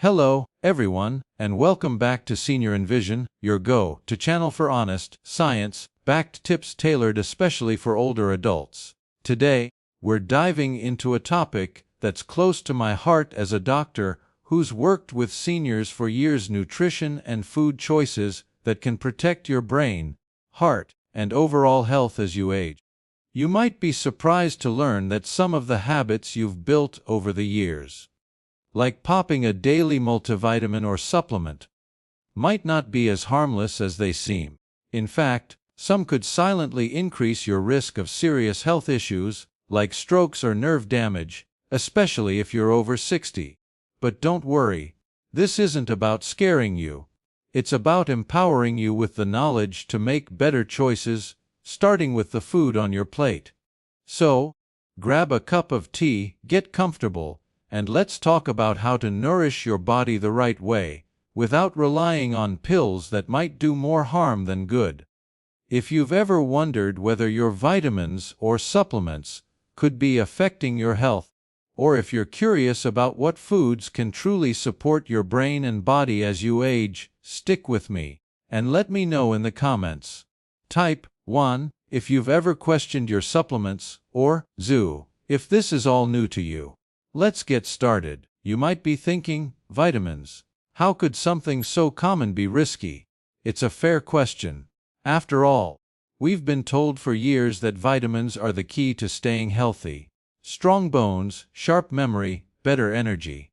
Hello, everyone, and welcome back to Senior Envision, your go-to channel for honest, science-backed tips tailored especially for older adults. Today, we're diving into a topic that's close to my heart as a doctor who's worked with seniors for years: nutrition and food choices that can protect your brain, heart, and overall health as you age. You might be surprised to learn that some of the habits you've built over the years, like popping a daily multivitamin or supplement, might not be as harmless as they seem. In fact, some could silently increase your risk of serious health issues, like strokes or nerve damage, especially if you're over 60. But don't worry, this isn't about scaring you. It's about empowering you with the knowledge to make better choices, starting with the food on your plate. So, grab a cup of tea, get comfortable, and let's talk about how to nourish your body the right way, without relying on pills that might do more harm than good. If you've ever wondered whether your vitamins or supplements could be affecting your health, or if you're curious about what foods can truly support your brain and body as you age, stick with me, and let me know in the comments. Type 1 if you've ever questioned your supplements, or 2 if this is all new to you. Let's get started. You might be thinking, vitamins. How could something so common be risky? It's a fair question. After all, we've been told for years that vitamins are the key to staying healthy. Strong bones, sharp memory, better energy.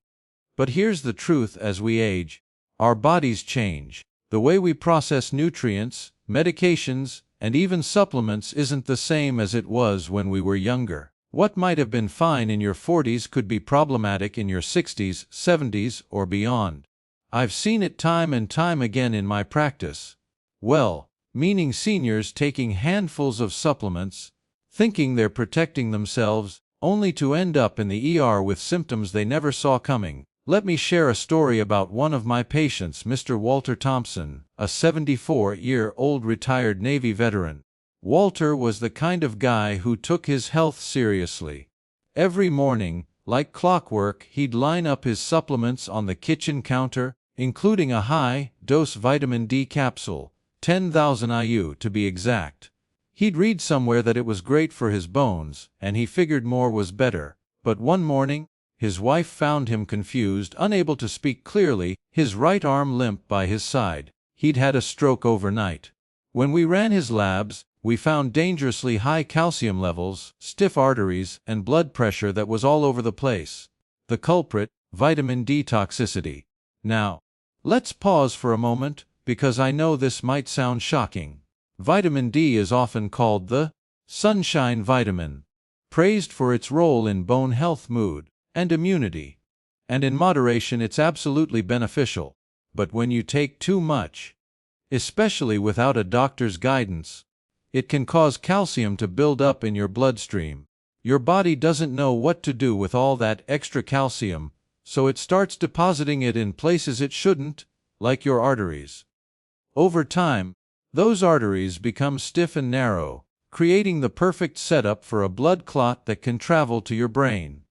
But here's the truth: as we age, our bodies change. The way we process nutrients, medications, and even supplements isn't the same as it was when we were younger. What might have been fine in your 40s could be problematic in your 60s, 70s, or beyond. I've seen it time and time again in my practice. Well, meaning seniors taking handfuls of supplements, thinking they're protecting themselves, only to end up in the ER with symptoms they never saw coming. Let me share a story about one of my patients, Mr. Walter Thompson, a 74-year-old retired Navy veteran. Walter was the kind of guy who took his health seriously. Every morning, like clockwork, he'd line up his supplements on the kitchen counter, including a high-dose vitamin D capsule, 10,000 IU to be exact. He'd read somewhere that it was great for his bones, and he figured more was better. But one morning, his wife found him confused, unable to speak clearly, his right arm limp by his side. He'd had a stroke overnight. When we ran his labs, we found dangerously high calcium levels, stiff arteries, and blood pressure that was all over the place. The culprit: vitamin D toxicity. Now, let's pause for a moment, because I know this might sound shocking. Vitamin D is often called the sunshine vitamin, praised for its role in bone health, mood, and immunity. And in moderation, it's absolutely beneficial. But when you take too much, especially without a doctor's guidance, it can cause calcium to build up in your bloodstream. Your body doesn't know what to do with all that extra calcium, so it starts depositing it in places it shouldn't, like your arteries. Over time, those arteries become stiff and narrow, creating the perfect setup for a blood clot that can travel to your brain.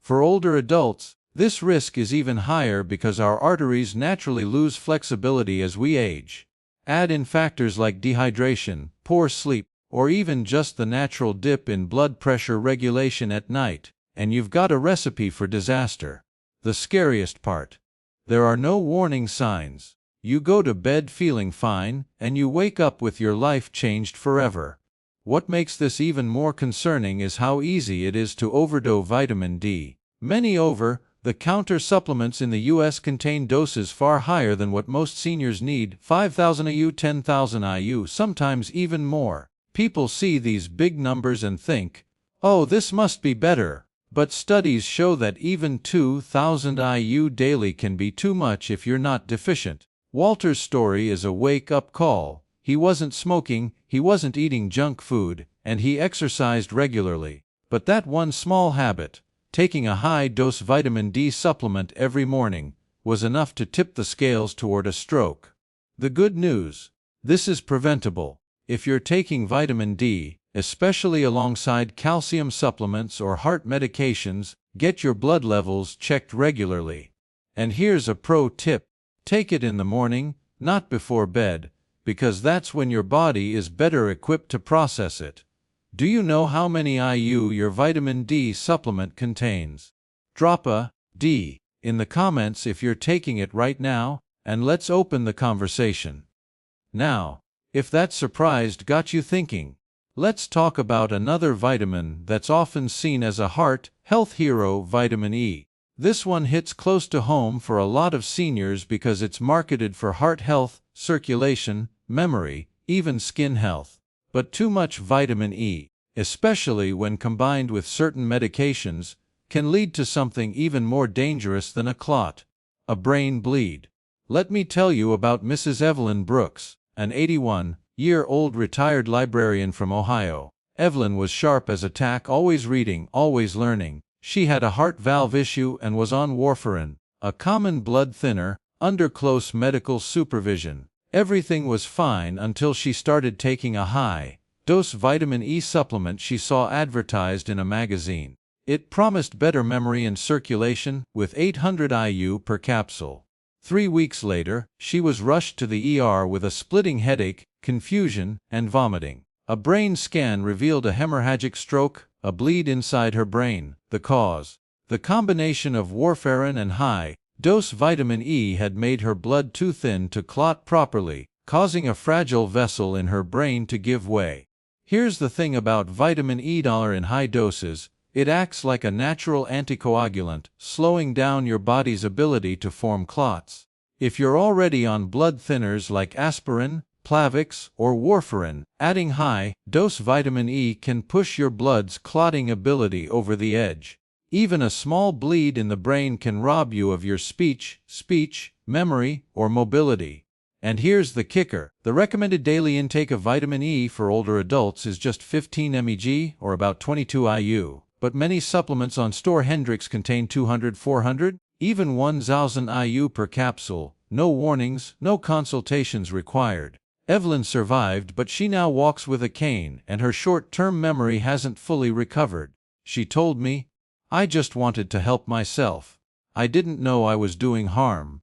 For older adults, this risk is even higher because our arteries naturally lose flexibility as we age. Add in factors like dehydration, poor sleep, or even just the natural dip in blood pressure regulation at night, and you've got a recipe for disaster. The scariest part: there are no warning signs. You go to bed feeling fine, and you wake up with your life changed forever. What makes this even more concerning is how easy it is to overdose vitamin D. Many over-the-counter supplements in the US contain doses far higher than what most seniors need: 5,000 IU, 10,000 IU, sometimes even more. People see these big numbers and think, oh, this must be better. But studies show that even 2,000 IU daily can be too much if you're not deficient. Walter's story is a wake-up call. He wasn't smoking, he wasn't eating junk food, and he exercised regularly. But that one small habit, taking a high-dose vitamin D supplement every morning, was enough to tip the scales toward a stroke. The good news: this is preventable. If you're taking vitamin D, especially alongside calcium supplements or heart medications, get your blood levels checked regularly. And here's a pro tip. Take it in the morning, not before bed, because that's when your body is better equipped to process it. Do you know how many IU your vitamin D supplement contains? Drop a D in the comments if you're taking it right now, and let's open the conversation. Now, if that surprise got you thinking, let's talk about another vitamin that's often seen as a heart health hero, vitamin E. This one hits close to home for a lot of seniors because it's marketed for heart health, circulation, memory, even skin health. But too much vitamin E, especially when combined with certain medications, can lead to something even more dangerous than a clot: a brain bleed. Let me tell you about Mrs. Evelyn Brooks, an 81-year-old retired librarian from Ohio. Evelyn was sharp as a tack, always reading, always learning. She had a heart valve issue and was on warfarin, a common blood thinner, under close medical supervision. Everything was fine until she started taking a high-dose vitamin E supplement she saw advertised in a magazine. It promised better memory and circulation, with 800 IU per capsule. 3 weeks later, she was rushed to the ER with a splitting headache, confusion, and vomiting. A brain scan revealed a hemorrhagic stroke, a bleed inside her brain. The cause: the combination of warfarin and high-dose vitamin E had made her blood too thin to clot properly, causing a fragile vessel in her brain to give way. Here's the thing about vitamin E: in high doses, it acts like a natural anticoagulant, slowing down your body's ability to form clots. If you're already on blood thinners like aspirin, Plavix, or warfarin, adding high-dose vitamin E can push your blood's clotting ability over the edge. Even a small bleed in the brain can rob you of your speech, memory, or mobility. And here's the kicker: the recommended daily intake of vitamin E for older adults is just 15 mg, or about 22 IU. But many supplements on store Hendrix contain 200, 400, even 1000 IU per capsule. No warnings, no consultations required. Evelyn survived, but she now walks with a cane, and her short-term memory hasn't fully recovered. She told me, "I just wanted to help myself. I didn't know I was doing harm."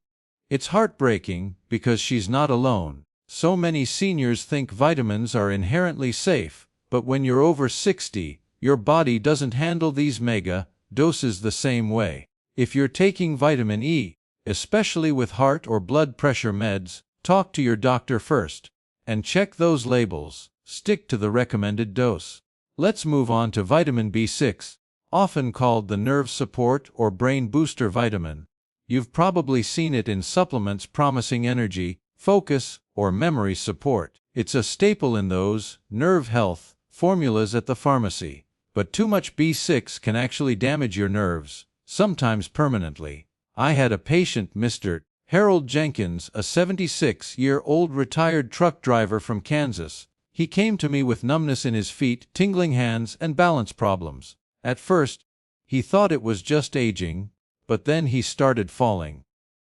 It's heartbreaking, because she's not alone. So many seniors think vitamins are inherently safe, but when you're over 60, your body doesn't handle these mega doses the same way. If you're taking vitamin E, especially with heart or blood pressure meds, talk to your doctor first. And check those labels. Stick to the recommended dose. Let's move on to vitamin B6, often called the nerve support or brain booster vitamin. You've probably seen it in supplements promising energy, focus, or memory support. It's a staple in those nerve health formulas at the pharmacy. But too much B6 can actually damage your nerves, sometimes permanently. I had a patient, Mr. Harold Jenkins, a 76-year-old retired truck driver from Kansas. He came to me with numbness in his feet, tingling hands, and balance problems. At first, he thought it was just aging, but then he started falling.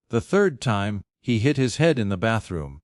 The third time, he hit his head in the bathroom.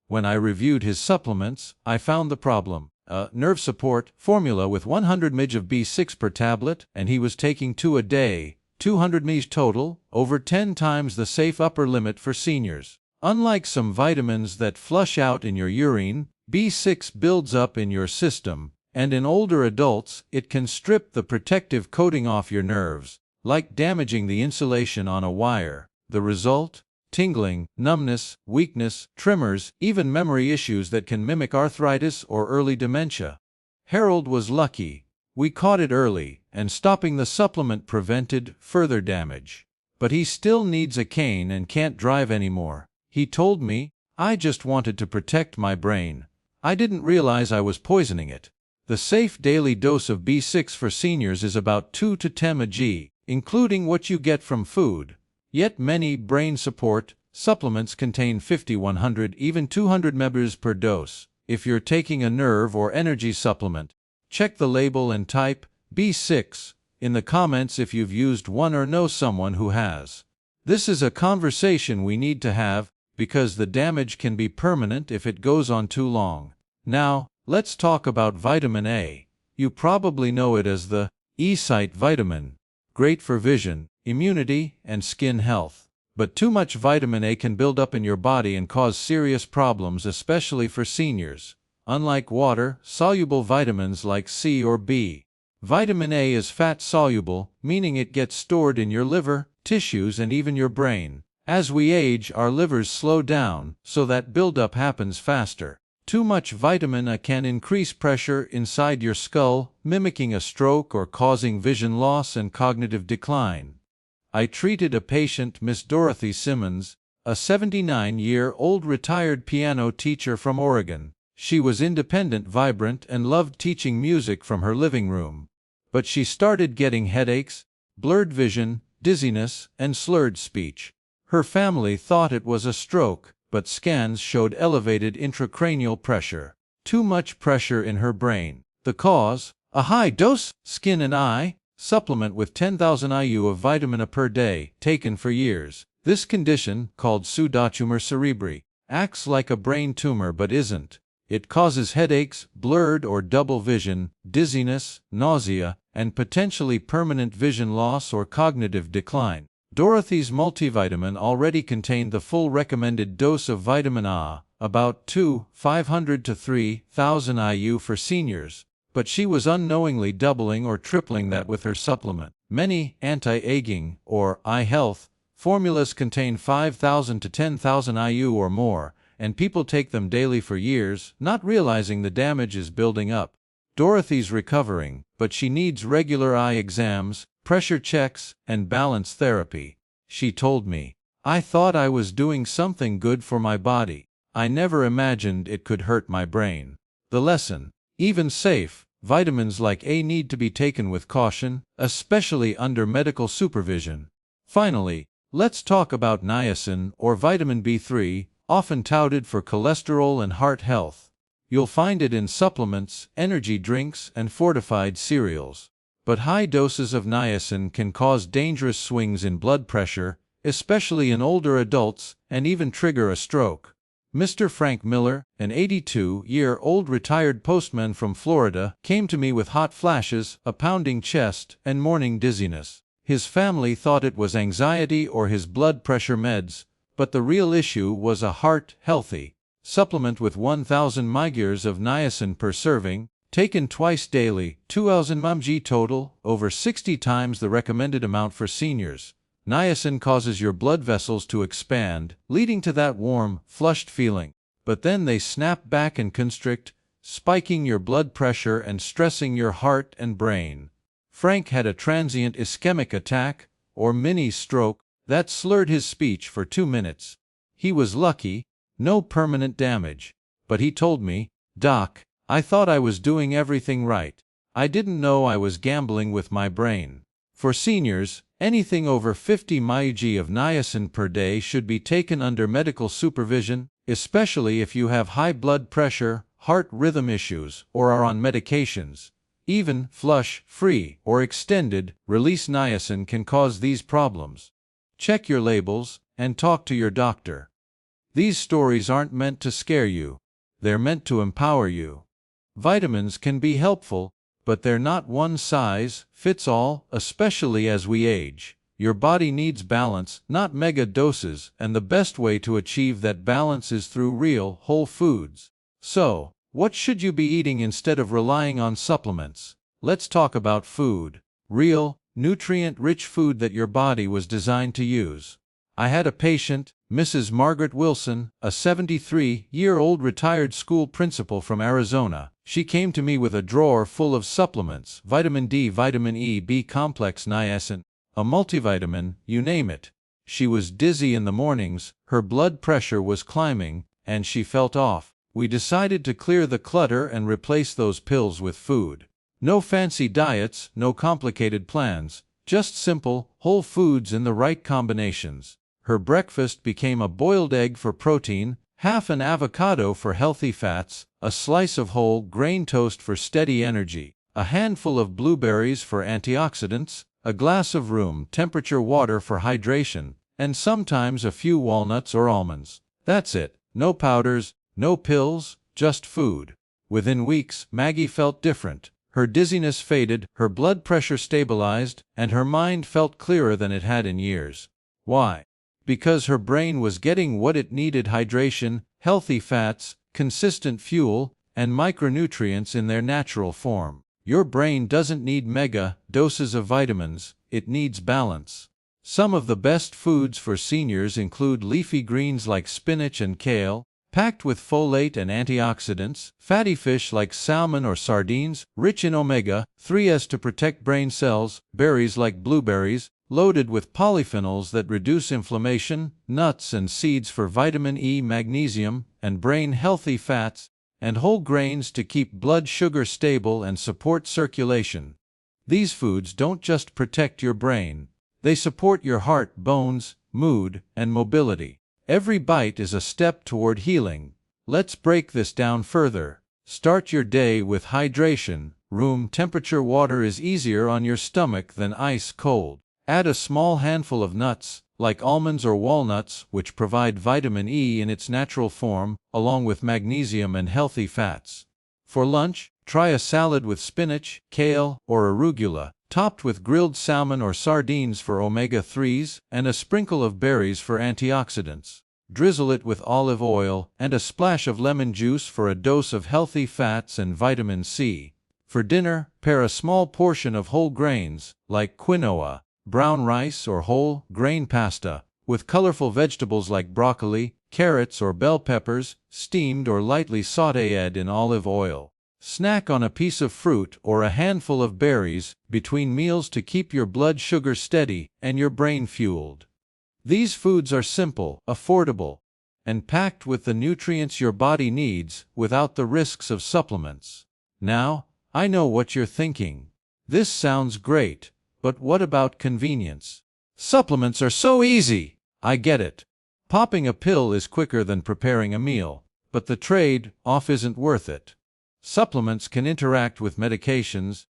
When I reviewed his supplements, I found the problem: a nerve support formula with 100 mg of B6 per tablet, and he was taking 2 a day, 200 mg total, over 10 times the safe upper limit for seniors. Unlike some vitamins that flush out in your urine, B6 builds up in your system, and in older adults, it can strip the protective coating off your nerves, like damaging the insulation on a wire. The result? Tingling, numbness, weakness, tremors, even memory issues that can mimic arthritis or early dementia. Harold was lucky. We caught it early, and stopping the supplement prevented further damage. But he still needs a cane and can't drive anymore. He told me, "I just wanted to protect my brain. I didn't realize I was poisoning it." The safe daily dose of B6 for seniors is about 2 to 10 mg, including what you get from food. Yet many brain support supplements contain 50, 100, even 200 mg per dose. If you're taking a nerve or energy supplement, check the label and type B6 in the comments if you've used one or know someone who has. This is a conversation we need to have, because the damage can be permanent if it goes on too long. Now, let's talk about vitamin A. You probably know it as the E-site vitamin. Great for vision, immunity, and skin health. But too much vitamin A can build up in your body and cause serious problems, especially for seniors. Unlike water, soluble vitamins like C or B, vitamin A is fat-soluble, meaning it gets stored in your liver, tissues, and even your brain. As we age, our livers slow down, so that buildup happens faster. Too much vitamin A can increase pressure inside your skull, mimicking a stroke or causing vision loss and cognitive decline. I treated a patient, Miss Dorothy Simmons, a 79-year-old retired piano teacher from Oregon. She was independent, vibrant, and loved teaching music from her living room. But she started getting headaches, blurred vision, dizziness, and slurred speech. Her family thought it was a stroke, but scans showed elevated intracranial pressure. Too much pressure in her brain. The cause? A high-dose skin and eye supplement with 10,000 IU of vitamin A per day, taken for years. This condition, called pseudotumor cerebri, acts like a brain tumor but isn't. It causes headaches, blurred or double vision, dizziness, nausea, and potentially permanent vision loss or cognitive decline. Dorothy's multivitamin already contained the full recommended dose of vitamin A, about 500 to 3,000 IU for seniors, but she was unknowingly doubling or tripling that with her supplement. Many anti-aging, or eye health, formulas contain 5,000 to 10,000 IU or more, and people take them daily for years, not realizing the damage is building up. Dorothy's recovering, but she needs regular eye exams, pressure checks, and balance therapy. She told me, "I thought I was doing something good for my body. I never imagined it could hurt my brain." The lesson: even safe, vitamins like A need to be taken with caution, especially under medical supervision. Finally, let's talk about niacin, or vitamin B3, often touted for cholesterol and heart health. You'll find it in supplements, energy drinks, and fortified cereals. But high doses of niacin can cause dangerous swings in blood pressure, especially in older adults, and even trigger a stroke. Mr. Frank Miller, an 82-year-old retired postman from Florida, came to me with hot flashes, a pounding chest, and morning dizziness. His family thought it was anxiety or his blood pressure meds, but the real issue was a heart-healthy supplement with 1,000 mg of niacin per serving, taken twice daily, 2,000 mg total, over 60 times the recommended amount for seniors. Niacin causes your blood vessels to expand, leading to that warm, flushed feeling. But then they snap back and constrict, spiking your blood pressure and stressing your heart and brain. Frank had a transient ischemic attack, or mini-stroke, that slurred his speech for 2 minutes. He was lucky, no permanent damage. But he told me, "Doc, I thought I was doing everything right. I didn't know I was gambling with my brain." For seniors, anything over 50 mg of niacin per day should be taken under medical supervision, especially if you have high blood pressure, heart rhythm issues, or are on medications. Even flush-free or extended-release niacin can cause these problems. Check your labels and talk to your doctor. These stories aren't meant to scare you. They're meant to empower you. Vitamins can be helpful, but they're not one size fits all, especially as we age. Your body needs balance, not mega doses, and the best way to achieve that balance is through real, whole foods. So, what should you be eating instead of relying on supplements? Let's talk about food. Real, nutrient-rich food that your body was designed to use. I had a patient, Mrs. Margaret Wilson, a 73-year-old retired school principal from Arizona. She came to me with a drawer full of supplements: vitamin D, vitamin E, B complex, niacin, a multivitamin, you name it. She was dizzy in the mornings, her blood pressure was climbing, and she felt off. We decided to clear the clutter and replace those pills with food. No fancy diets, no complicated plans, just simple, whole foods in the right combinations. Her breakfast became a boiled egg for protein, half an avocado for healthy fats, a slice of whole grain toast for steady energy, a handful of blueberries for antioxidants, a glass of room temperature water for hydration, and sometimes a few walnuts or almonds. That's it. No powders, no pills, just food. Within weeks, Maggie felt different. Her dizziness faded, her blood pressure stabilized, and her mind felt clearer than it had in years. Why? Because her brain was getting what it needed: hydration, healthy fats, consistent fuel, and micronutrients in their natural form. Your brain doesn't need mega doses of vitamins, it needs balance. Some of the best foods for seniors include leafy greens like spinach and kale, packed with folate and antioxidants; fatty fish like salmon or sardines, rich in omega-3s to protect brain cells; berries like blueberries, loaded with polyphenols that reduce inflammation; nuts and seeds for vitamin E, magnesium, and brain-healthy fats; and whole grains to keep blood sugar stable and support circulation. These foods don't just protect your brain, they support your heart, bones, mood, and mobility. Every bite is a step toward healing. Let's break this down further. Start your day with hydration. Room temperature water is easier on your stomach than ice cold. Add a small handful of nuts, like almonds or walnuts, which provide vitamin E in its natural form, along with magnesium and healthy fats. For lunch, try a salad with spinach, kale, or arugula, topped with grilled salmon or sardines for omega-3s, and a sprinkle of berries for antioxidants. Drizzle it with olive oil and a splash of lemon juice for a dose of healthy fats and vitamin C. For dinner, pair a small portion of whole grains, like quinoa, brown rice, or whole grain pasta, with colorful vegetables like broccoli, carrots, or bell peppers, steamed or lightly sautéed in olive oil. Snack on a piece of fruit or a handful of berries between meals to keep your blood sugar steady and your brain fueled. These foods are simple, affordable, and packed with the nutrients your body needs without the risks of supplements. Now, I know what you're thinking. This sounds great, but what about convenience? Supplements are so easy! I get it. Popping a pill is quicker than preparing a meal, but the trade-off isn't worth it. Supplements can interact with medications,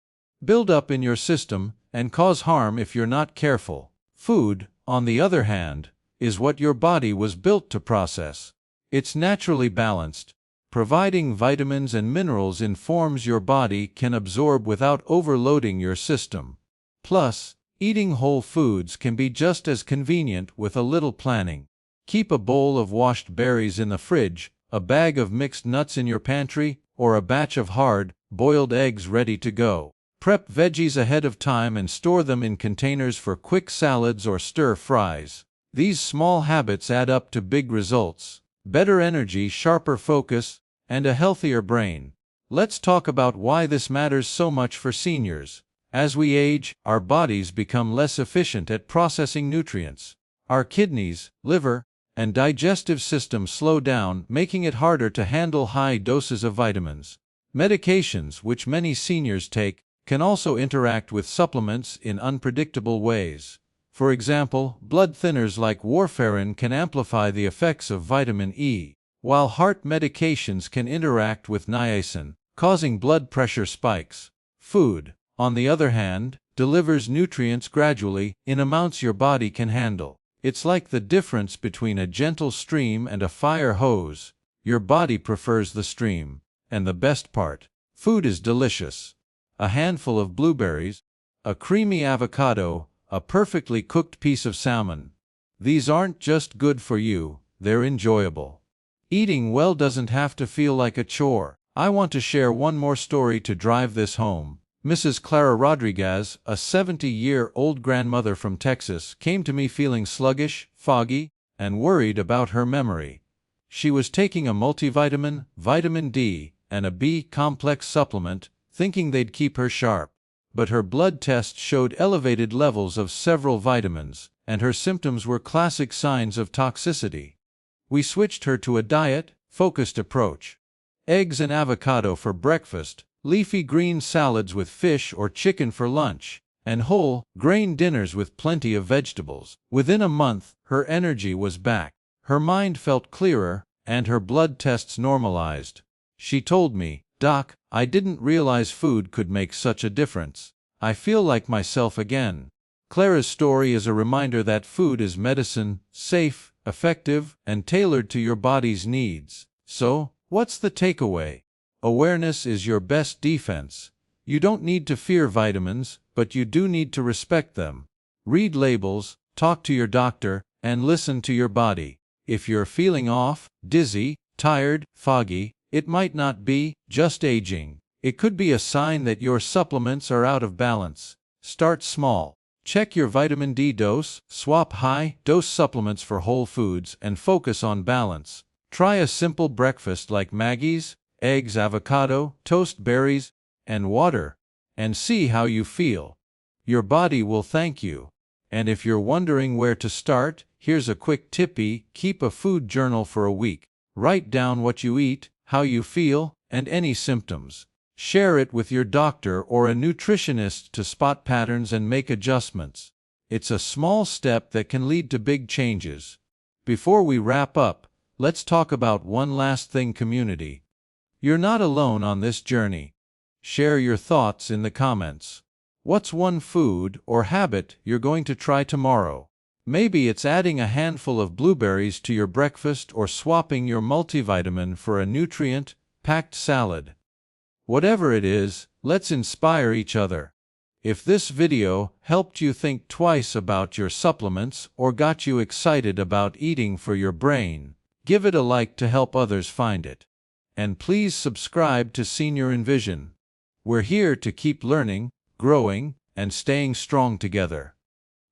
build up in your system, and cause harm if you're not careful. Food, on the other hand, is what your body was built to process. It's naturally balanced, providing vitamins and minerals in forms your body can absorb without overloading your system. Plus, eating whole foods can be just as convenient with a little planning. Keep a bowl of washed berries in the fridge, a bag of mixed nuts in your pantry, or a batch of hard-boiled eggs ready to go. Prep veggies ahead of time and store them in containers for quick salads or stir-fries. These small habits add up to big results: better energy, sharper focus, and a healthier brain. Let's talk about why this matters so much for seniors. As we age, our bodies become less efficient at processing nutrients. Our kidneys, liver, and digestive system slow down, making it harder to handle high doses of vitamins. Medications, which many seniors take, can also interact with supplements in unpredictable ways. For example, blood thinners like warfarin can amplify the effects of vitamin E, while heart medications can interact with niacin, causing blood pressure spikes. Food, on the other hand, delivers nutrients gradually, in amounts your body can handle. It's like the difference between a gentle stream and a fire hose. Your body prefers the stream. And the best part, food is delicious. A handful of blueberries, a creamy avocado, a perfectly cooked piece of salmon. These aren't just good for you, they're enjoyable. Eating well doesn't have to feel like a chore. I want to share one more story to drive this home. Mrs. Clara Rodriguez, a 70-year-old grandmother from Texas, came to me feeling sluggish, foggy, and worried about her memory. She was taking a multivitamin, vitamin D, and a B-complex supplement, thinking they'd keep her sharp. But her blood test showed elevated levels of several vitamins, and her symptoms were classic signs of toxicity. We switched her to a diet-focused approach. Eggs and avocado for breakfast, leafy green salads with fish or chicken for lunch, and whole grain dinners with plenty of vegetables. Within a month, her energy was back. Her mind felt clearer, and her blood tests normalized. She told me, "Doc, I didn't realize food could make such a difference. I feel like myself again." Clara's story is a reminder that food is medicine, safe, effective, and tailored to your body's needs. So, what's the takeaway? Awareness is your best defense. You don't need to fear vitamins, but you do need to respect them. Read labels, talk to your doctor, and listen to your body. If you're feeling off, dizzy, tired, foggy, it might not be just aging. It could be a sign that your supplements are out of balance. Start small. Check your vitamin D dose, swap high-dose supplements for whole foods, and focus on balance. Try a simple breakfast like Maggie's, eggs, avocado, toast, berries, and water, and see how you feel. Your body will thank you. And if you're wondering where to start, here's a quick tippy: keep a food journal for a week. Write down what you eat, how you feel, and any symptoms. Share it with your doctor or a nutritionist to spot patterns and make adjustments. It's a small step that can lead to big changes. Before we wrap up, let's talk about one last thing: community. You're not alone on this journey. Share your thoughts in the comments. What's one food or habit you're going to try tomorrow? Maybe it's adding a handful of blueberries to your breakfast or swapping your multivitamin for a nutrient-packed salad. Whatever it is, let's inspire each other. If this video helped you think twice about your supplements or got you excited about eating for your brain, give it a like to help others find it. And please subscribe to Senior Envision. We're here to keep learning, growing, and staying strong together.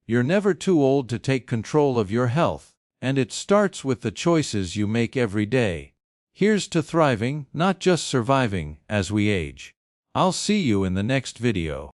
You're never too old to take control of your health, and it starts with the choices you make every day. Here's to thriving, not just surviving, as we age. I'll see you in the next video.